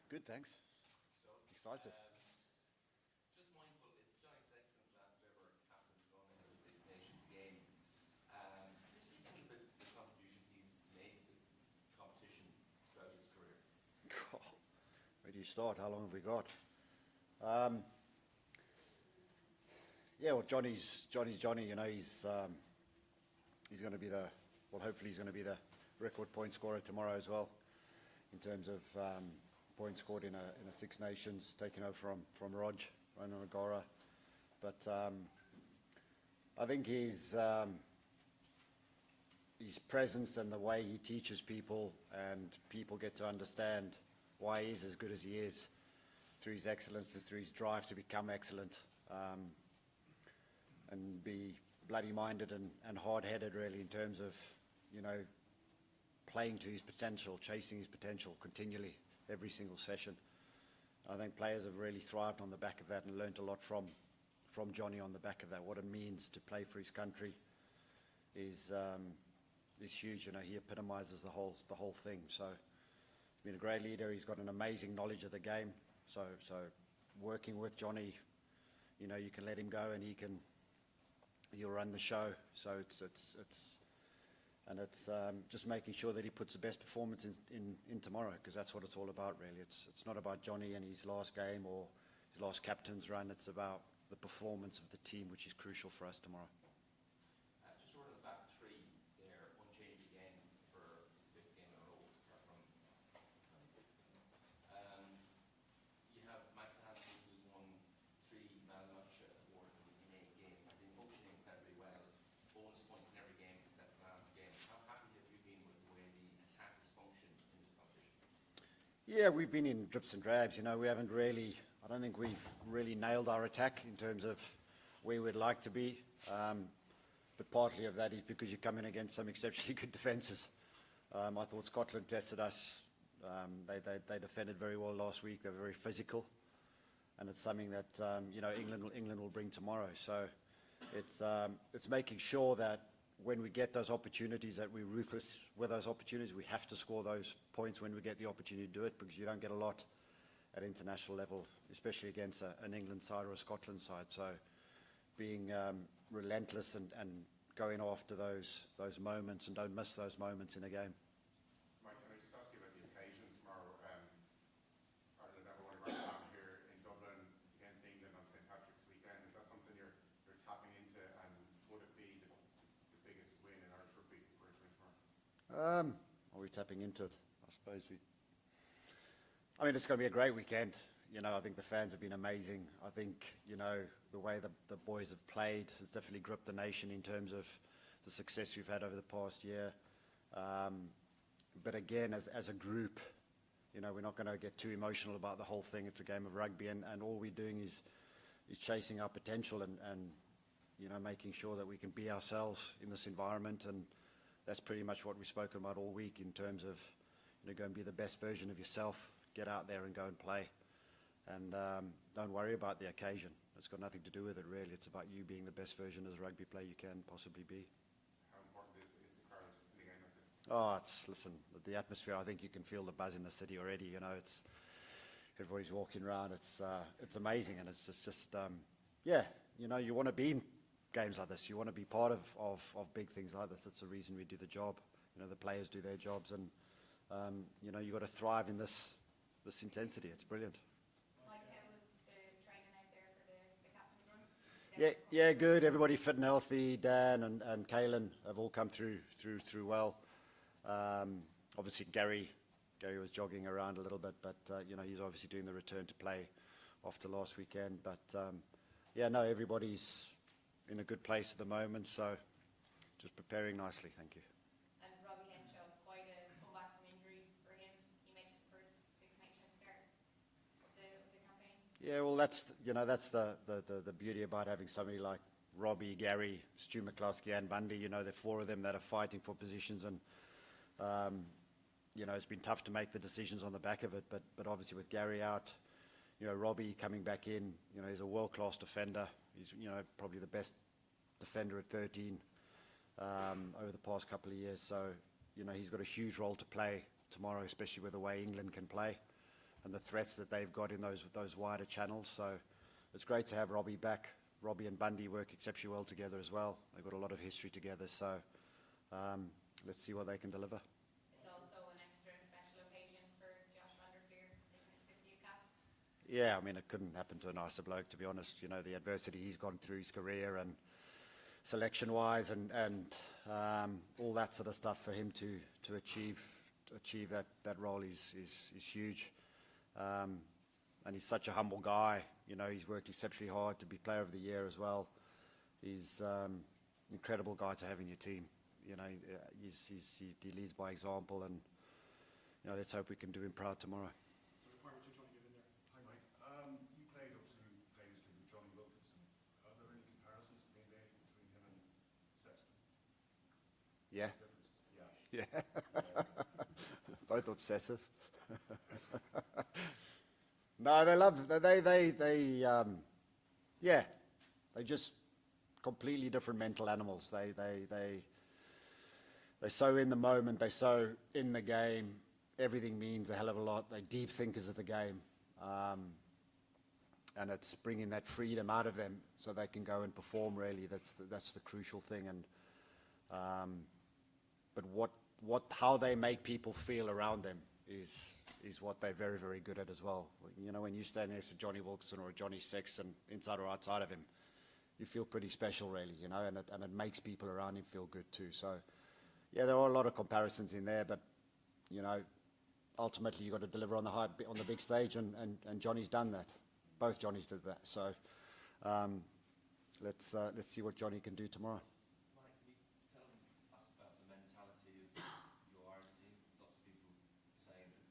Good, thanks. So, Excited. just mindful, it's Johnny Sexton's last ever captain's run in the Six Nations game. Can you speak a little bit to the contribution he's made to the competition throughout his career? Where do you start? How long have we got? Yeah, well, Johnny's Johnny. You know, he's going to be hopefully he's going to be the record point scorer tomorrow as well, in terms of points scored in a Six Nations, taking over from Ronan O'Gara. But I think his presence and the way he teaches people, and people get to understand why he is as good as he is, through his excellence, through his drive to become excellent, and be bloody-minded and hard-headed, really, in terms of, you know, playing to his potential, chasing his potential continually, every single session. I think players have really thrived on the back of that and learnt a lot from Johnny on the back of that. What it means to play for his country is huge. You know, he epitomises the whole thing. So he's been a great leader. He's got an amazing knowledge of the game. So working with Johnny, you know, you can let him go and he'll run the show. So it's just making sure that he puts the best performance in tomorrow, because that's what it's all about, really. It's not about Johnny and his last game or his last captain's run. It's about the performance of the team, which is crucial for us tomorrow. Just sort of the back three there, unchanged again for the fifth game in a row, apart from you have Max Hansen, who's won 3 Man of the Match awards in 8 games, been functioning incredibly well, bonus points in every game except the last game. How happy have you been with the way the attack has functioned in this competition? Yeah, we've been in drips and drabs. You know, I don't think we've really nailed our attack in terms of where we'd like to be. But partly of that is because you come in against some exceptionally good defences. I thought Scotland tested us. They defended very well last week. They were very physical, and it's something that you know, England will bring tomorrow. So it's making sure that when we get those opportunities, that we're ruthless with those opportunities. We have to score those points when we get the opportunity to do it, because you don't get a lot at international level, especially against an England side or a Scotland side. So being relentless and going after those moments, and don't miss those moments in a game. Mike, can I just ask you about the occasion tomorrow? Ireland never won a Grand Slam here in Dublin. It's against England on St. Patrick's weekend. Is that something you're tapping into, and would it be the biggest win in Irish rugby for a win tomorrow? Are we tapping into it? I suppose I mean, it's going to be a great weekend. You know, I think the fans have been amazing. I think, you know, the way the boys have played has definitely gripped the nation in terms of the success we've had over the past year. But again, as a group, you know, we're not going to get too emotional about the whole thing. It's a game of rugby, and all we're doing is chasing our potential and you know, making sure that we can be ourselves in this environment. And that's pretty much what we've spoken about all week, in terms of, you know, go and be the best version of yourself. Get out there and go and play. And don't worry about the occasion. It's got nothing to do with it, really. It's about you being the best version as a rugby player you can possibly be. How important is the crowd in a game like this? Listen, the atmosphere, I think you can feel the buzz in the city already. You know, everybody's walking around. It's amazing, and it's just yeah, you know, you want to be in games like this. You want to be part of big things like this. That's the reason we do the job. You know, the players do their jobs, and you know, you've got to thrive in this intensity. It's brilliant. Mike Catt was the training out there for the captain's run. Yeah, good. Everybody fit and healthy. Dan and Kaylin have all come through well. Obviously, Gary was jogging around a little bit, but you know, he's obviously doing the return to play after last weekend. But yeah, no, everybody's in a good place at the moment, so just preparing nicely. Thank you. And Robbie Henshaw, quite a comeback from injury for him. He makes his first Six Nations start of the campaign. Yeah, well, that's the beauty about having somebody like Robbie, Gary, Stu McCluskey, and Bundy. You know, there are 4 of them that are fighting for positions, and you know, it's been tough to make the decisions on the back of it. But obviously with Gary out, you know, Robbie coming back in, you know, he's a world-class defender. He's, you know, probably the best defender at 13 over the past couple of years. So, you know, he's got a huge role to play tomorrow, especially with the way England can play. the threats that they've got in those wider channels. So it's great to have Robbie back. Robbie and Bundy work exceptionally well together as well. They've got a lot of history together. So let's see what they can deliver. It's also an extra special occasion for Josh van der Fleer taking his 50th cap. Yeah, I mean, it couldn't happen to a nicer bloke, to be honest. You know, the adversity he's gone through his career and selection-wise and all that sort of stuff for him to achieve that role is huge. And he's such a humble guy. You know, he's worked exceptionally hard to be Player of the Year as well. He's an incredible guy to have in your team. You know, he leads by example, and you know, let's hope we can do him proud tomorrow. So the requirement you're trying to get in there. Hi, Mike. You played obviously famously with Johnny Wilkinson. Are there any comparisons being made between him and Sexton? Yeah. Differences? Yeah. Both obsessive. No, they're just completely different mental animals. They're so in the moment, they're so in the game. Everything means a hell of a lot. They're deep thinkers of the game. And it's bringing that freedom out of them so they can go and perform, really. That's the crucial thing. And but how they make people feel around them is what they're very, very good at as well. You know, when you stand next to Johnny Wilkinson or Johnny Sexton, inside or outside of him, you feel pretty special, really, you know, and it makes people around him feel good too. So, yeah, there are a lot of comparisons in there, but, you know, ultimately you've got to deliver on the big stage, and Johnny's done that. Both Johnnies did that. So, let's see what Johnny can do tomorrow. Mike, can you tell us about the mentality of your Irish team? Lots of people saying that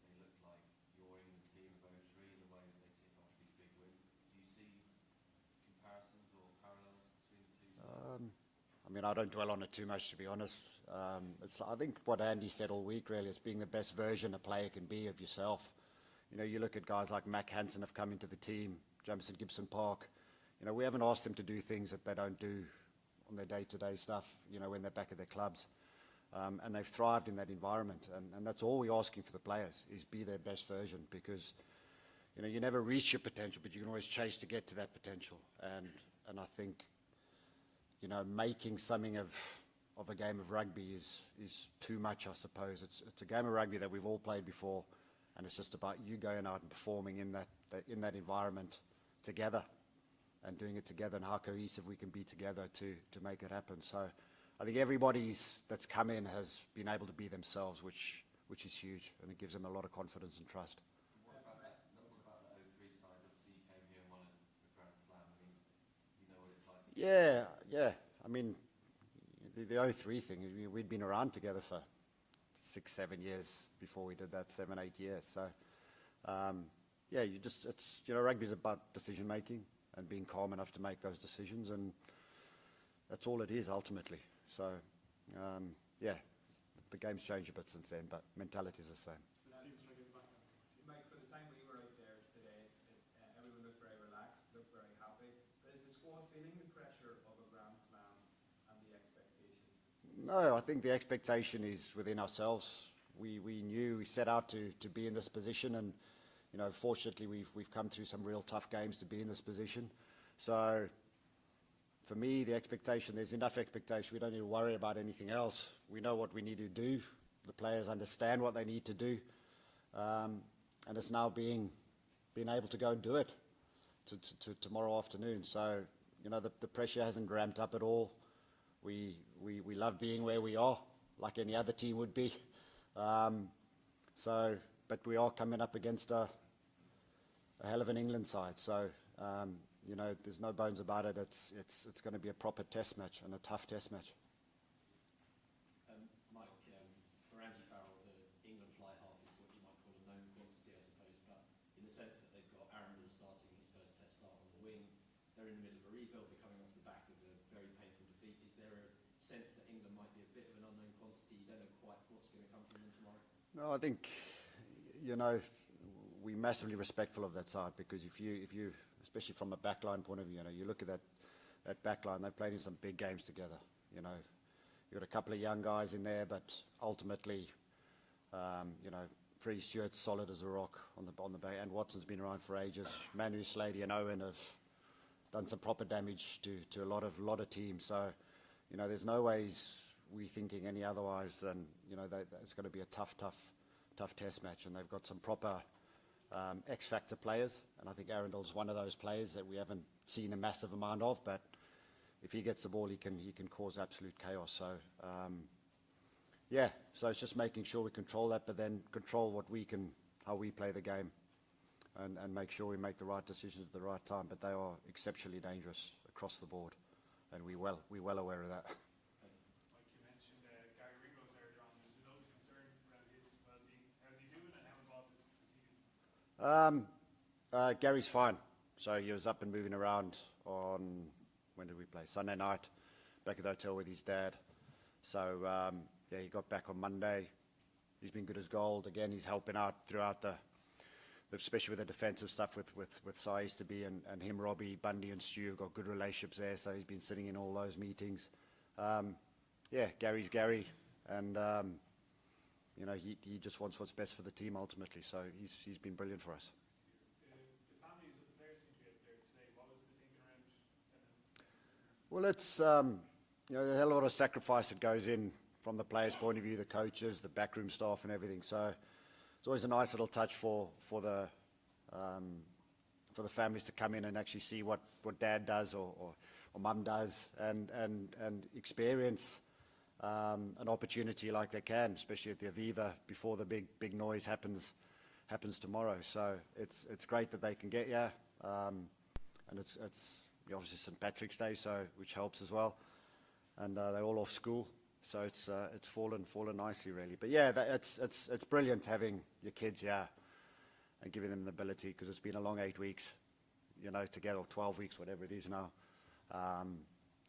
they look like your England team of 03, the way that they tick off these big wins. Do you see comparisons or parallels between the two sides? I mean, I don't dwell on it too much, to be honest. I think what Andy said all week, really, is being the best version a player can be of yourself. You know, you look at guys like Mac Hansen have come into the team, Jamison Gibson Park. You know, we haven't asked them to do things that they don't do on their day-to-day stuff, you know, when they're back at their clubs. And they've thrived in that environment. And that's all we're asking for the players, is be their best version, because, you know, you never reach your potential, but you can always chase to get to that potential. And I think, you know, making something of a game of rugby is too much, I suppose. It's a game of rugby that we've all played before, and it's just about you going out and performing in that environment together, and doing it together, and how cohesive we can be together to make it happen. So I think everybody that's come in has been able to be themselves, which is huge, and it gives them a lot of confidence and trust. What about the 03 side? Obviously, you came here and won a Grand Slam. I mean, you know what it's like. Yeah. I mean, the 03 thing, we'd been around together for 6-7 years before we did that, 7-8 years. So, yeah, rugby's about decision making and being calm enough to make those decisions, and that's all it is ultimately. So, yeah, the game's changed a bit since then, but mentality is the same. Stephen's trying to get back on. Mike, for the time we were out there today, everyone looked very relaxed, looked very happy. But is the squad feeling the pressure of a Grand Slam and the expectation? No, I think the expectation is within ourselves. We knew, we set out to be in this position, and you know, fortunately we've come through some real tough games to be in this position. So for me, the expectation, there's enough expectation. We don't need to worry about anything else. We know what we need to do. The players understand what they need to do, and it's now being able to go and do it to tomorrow afternoon. So you know, the pressure hasn't ramped up at all. We love being where we are, like any other team would be. But we are coming up against a hell of an England side. So, you know, there's no bones about it. It's going to be a proper test match, and a tough test match. Mike, for Andy Farrell, the England fly half is what you might call a known quantity, I suppose, but in the sense that they've got Arundel starting his first test start on the wing, they're in the middle of a rebuild, they're coming off the back of a very painful defeat. Is there a sense that England might be a bit of an unknown quantity? You don't know quite what's going to come from them tomorrow? No, I think, you know, we're massively respectful of that side, because if you, especially from a backline point of view, you know, you look at that backline, they've played in some big games together. You know, you've got a couple of young guys in there, but ultimately, you know, Freddie Stewart's solid as a rock on the back, and Watson's been around for ages. Manu, Slady, and Owen have done some proper damage to a lot of teams. So, you know, there's no ways we thinking any otherwise than, you know, it's going to be a tough test match, and they've got some proper X-factor players, and I think Arundel's one of those players that we haven't seen a massive amount of, but if he gets the ball, he can cause absolute chaos. So, yeah, so it's just making sure we control that, but then control how we play the game, and make sure we make the right decisions at the right time. But they are exceptionally dangerous across the board, and we're well aware of that. Like you mentioned, Gary Ringrose earlier on, there's been loads of concern around his well-being. How's he doing, and how involved is he? Gary's fine. So he was up and moving around on, when did we play? Sunday night, back at the hotel with his dad. So, yeah, he got back on Monday. He's been good as gold. Again, he's helping out throughout especially with the defensive stuff with Saiz to be, and him, Robbie, Bundy and Stu have got good relationships there, so he's been sitting in all those meetings. Yeah, Gary's Gary, and you know, he just wants what's best for the team ultimately, so he's been brilliant for us. The families of the players seem to be up there today. What was the thinking around them? Well, it's, you know, there's a lot of sacrifice that goes in from the players' point of view, the coaches, the backroom staff and everything. So it's always a nice little touch for the families to come in and actually see what dad does or mum does, and experience an opportunity like they can, especially at the Aviva before the big noise happens tomorrow. So it's great that they can get here, and it's obviously St. Patrick's Day, so which helps as well, and they're all off school, so it's fallen nicely really. But yeah, it's brilliant having your kids here and giving them the ability, because it's been a long 8 weeks, you know, together, or 12 weeks, whatever it is now,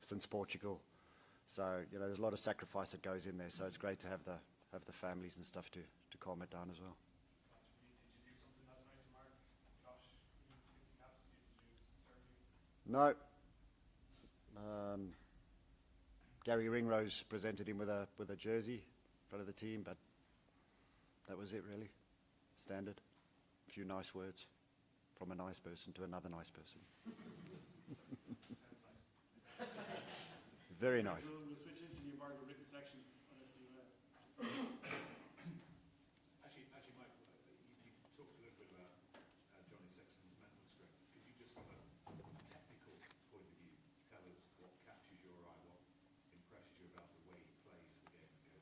since Portugal. So, you know, there's a lot of sacrifice that goes in there, so it's great to have the families and stuff to calm it down as well. Did you do something last night, Mark? Josh, 50 caps, did you serve? No. Gary Ringrose presented him with a jersey in front of the team, but that was it really. Standard. A few nice words from a nice person to another nice person. Sounds nice. Very nice. We'll switch into the embargo written section, unless you... Actually, Mike, you talked a little bit about Johnny Sexton's mental strength. Could you just, from a technical point of view, tell us what catches your eye, what impresses you about the way he plays the game and goes about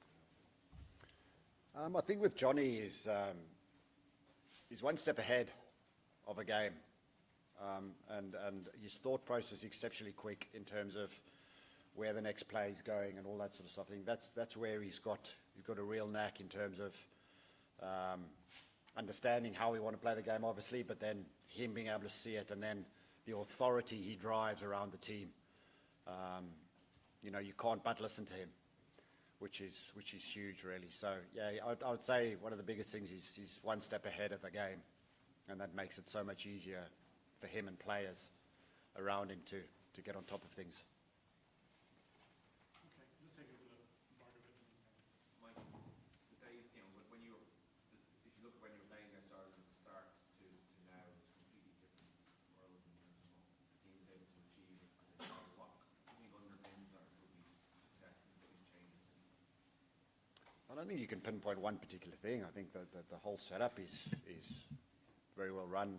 it? I think with Johnny he's one step ahead of a game, and his thought process is exceptionally quick in terms of where the next play is going and all that sort of stuff. I think that's where he's got a real knack in terms of understanding how we want to play the game, obviously, but then him being able to see it, and then the authority he drives around the team. You know, you can't but listen to him, which is huge, really. So yeah, I would say one of the biggest things is he's one step ahead of the game, and that makes it so much easier for him and players around him to get on top of things. Okay, let's take a look at embargo written section. Mike, the day, you know, when you were, if you look at when you were playing there, started at the start to now, it's a completely different world in terms of what the team is able to achieve. What do you think underpins our rugby's success and the biggest changes since then? I don't think you can pinpoint one particular thing. I think that the whole setup is very well run.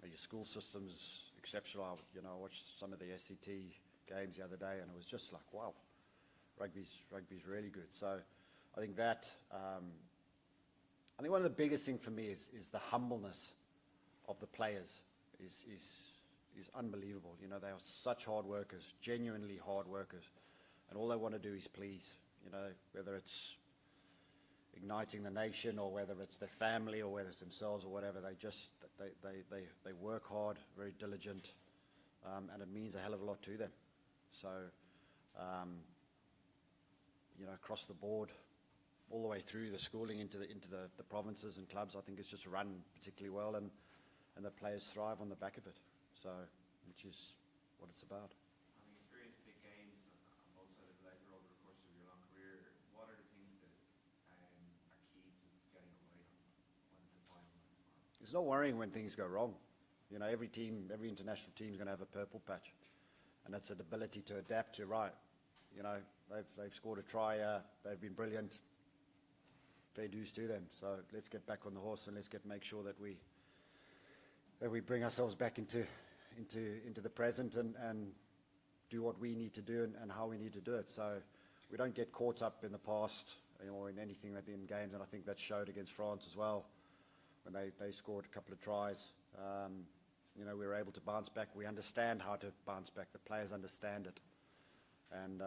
Your school system's exceptional. I watched some of the SCT games the other day, and it was just like, wow, rugby's really good. So I think that, I think one of the biggest things for me is the humbleness of the players is unbelievable. You know, they are such hard workers, genuinely hard workers, and all they want to do is please. You know, whether it's igniting the nation, or whether it's their family, or whether it's themselves, or whatever, they work hard, very diligent, and it means a hell of a lot to them. So, you know, across the board, all the way through the schooling into the provinces and clubs, I think it's just run particularly well, and the players thrive on the back of it. So, which is what it's about. Having experienced big games on both sides of the ledger over the course of your long career, what are the things that are key to getting away it's not worrying when things go wrong. You know, every team, every international team is going to have a purple patch, and that's an ability to adapt to, right, you know, they've scored a try, they've been brilliant, fair dues to them. So let's get back on the horse and let's make sure that we bring ourselves back into the present and do what we need to do and how we need to do it. So we don't get caught up in the past, you know, or in anything that in games, and I think that showed against France as well when they scored a couple of tries. You know, we were able to bounce back. We understand how to bounce back. The players understand it. And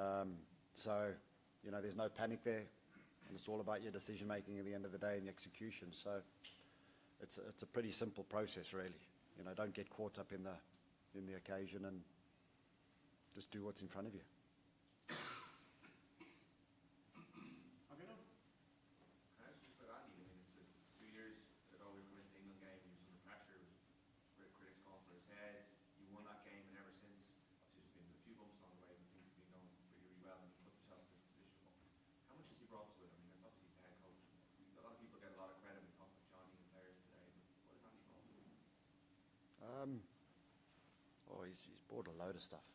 so, you know, there's no panic there. And it's all about your decision making at the end of the day and the execution. So it's a pretty simple process, really. You know, don't get caught up in the occasion and just do what's in front of you. Can I ask just about Andy? I mean, it's 2 years ago we were in the England game, he was under pressure, critics calling for his head. You won that game, and ever since, obviously there's been a few bumps along the way, but things have been going really well, and you put yourself in this position. How much has he brought to it? I mean, that's obviously he's the head coach. A lot of people get a lot of credit when talking about Johnny and players today, but what has Andy brought to it? He's brought a load of stuff.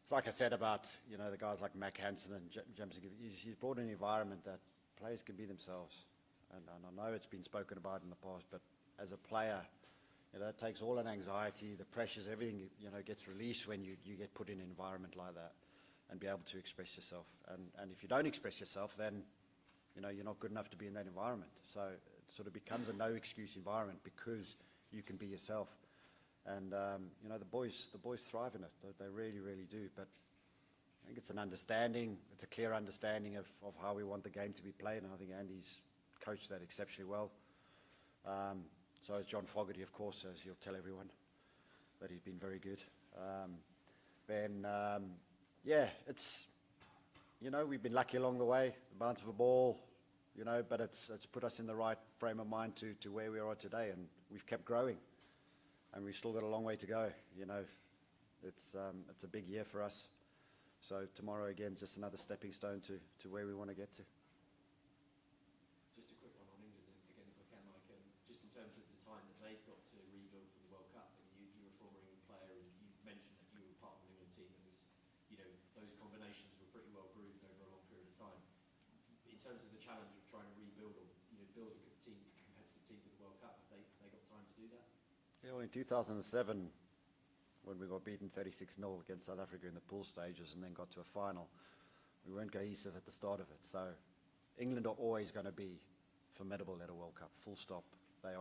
It's like I said about, you know, the guys like Mac Hansen and James. He's brought an environment that players can be themselves. And I know it's been spoken about in the past, but as a player, you know, it takes all that anxiety, the pressures, everything, you know, gets released when you get put in an environment like that and be able to express yourself. And if you don't express yourself, then, you know, you're not good enough to be in that environment. So it sort of becomes a no-excuse environment because you can be yourself. And, you know, the boys thrive in it. They really, really do. But I think it's an understanding, it's a clear understanding of how we want the game to be played. And I think Andy's coached that exceptionally well. So has John Fogarty, of course, as he'll tell everyone that he's been very good. Yeah, it's, you know, we've been lucky along the way, the bounce of a ball, you know, but it's put us in the right frame of mind to where we are today, and we've kept growing. And we've still got a long way to go, you know. It's a big year for us. So tomorrow, again, is just another stepping stone to where we want to get to. Just a quick one on England, again, if I can, Mike. Just in terms of the time that they've got to rebuild for the World Cup, and you were a former England player, and you mentioned that you were part of an England team that was, you know, those combinations were pretty well grooved over a long period of time. In terms of the challenge of trying to rebuild or, you know, build a good team, a competitive team for the World Cup, have they got time to do that? Yeah, well, in 2007, when we got beaten 36-0 against South Africa in the pool stages and then got to a final, we weren't cohesive at the start of it. So England are always going to be formidable at a World Cup, full stop. They've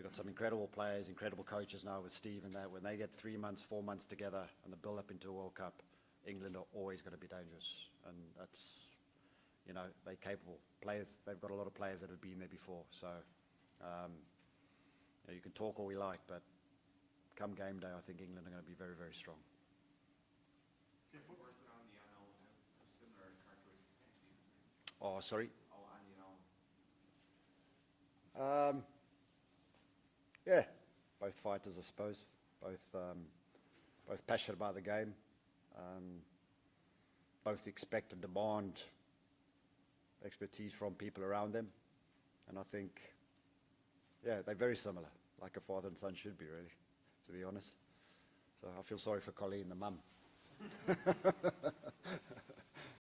got some incredible players, incredible coaches now with Steve and that. When they get 3 months, 4 months together and the build up into a World Cup, England are always going to be dangerous. And that's, you know, they're capable players. They've got a lot of players that have been there before. So, you know, you can talk all we like, but come game day, I think England are going to be very, very strong. Working on the unknown, similar characteristics. Oh, sorry. Oh, and Yeah, both fighters, I suppose. Both passionate about the game. Both expect and demand expertise from people around them. And I think, yeah, they're very similar, like a father and son should be, really, to be honest. So I feel sorry for Colleen, the mum.